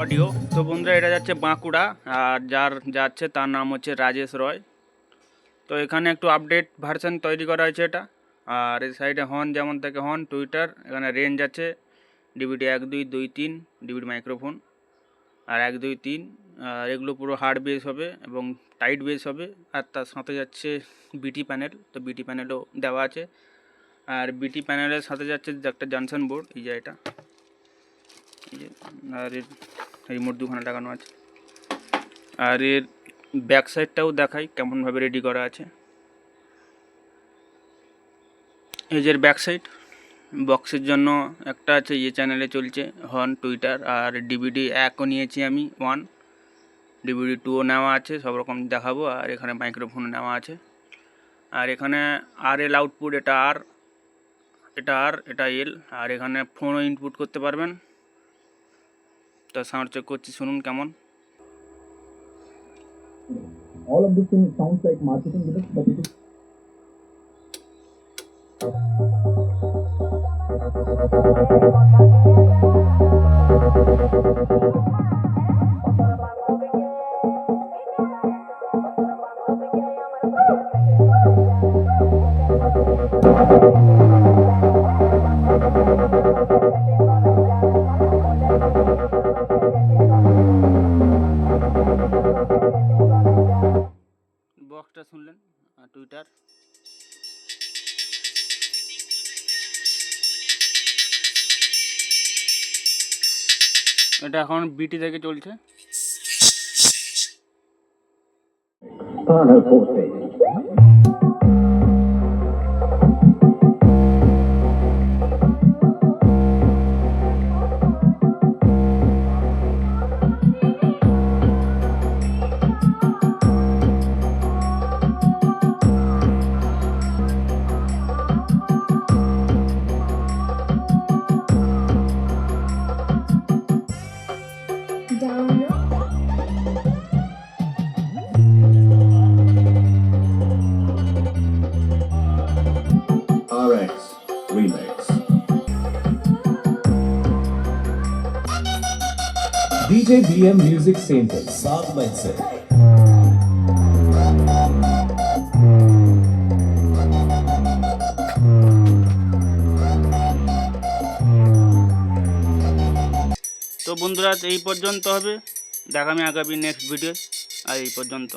Audio. তো বন্ধুরা, এটা যাচ্ছে বাঁকুড়া, আর যার যাচ্ছে তার নাম হচ্ছে রাজেশ রয়। তো এখানে একটু আপডেট ভার্সন তৈরি করা হয়েছে এটা। আর এই সাইডে হর্ন যেমন থাকে হর্ন, টুইটার, এখানে রেঞ্জ আছে ডিভিডি 1 2 2 3, ডিভিডি মাইক্রোফোন আর 1 2 3। আর এগুলো পুরো হার্ড বেস হবে এবং টাইট বেস হবে। আর তার সাথে যাচ্ছে বিটি প্যানেল, তো বিটি প্যানেলও দেওয়া আছে। আর বিটি প্যানেলের সাথে যাচ্ছে একটা জনসন বোর্ড, এই যে এটা, এই যে। আর এর রিমোট দুখানা লাগানো আছে। আর এর ব্যাক সাইডটাও দেখাই কেমনভাবে রেডি করা আছে। এই যে ব্যাক সাইড, বক্সের জন্য একটা আছে, ইয়ে চ্যানেলে চলছে হর্ন, টুইটার। আর ডিভিডি 1ও নিয়েছি আমি 1, ডিভিডি 2ও নেওয়া আছে, সব রকম দেখাবো। আর এখানে মাইক্রোফোনও নেওয়া আছে। আর এখানে আর এল আউটপুট, এটা আর, এটা এল। আর এখানে ফোনও ইনপুট করতে পারবেন। তো সাউন্ড চেক করছি, শুনুন কেমন। All of this thing sounds like marketing gimmicks, but it is বক্সটা শুনলেন, টুইটার। এটা এখন বিটি থেকে চলছে। RX Remix. DJ BM Music Center. South Mindset. তো বন্ধুরা, এই পর্যন্ত হবে। দেখা আমি আগামী নেক্সট ভিডিও। আর এই পর্যন্ত।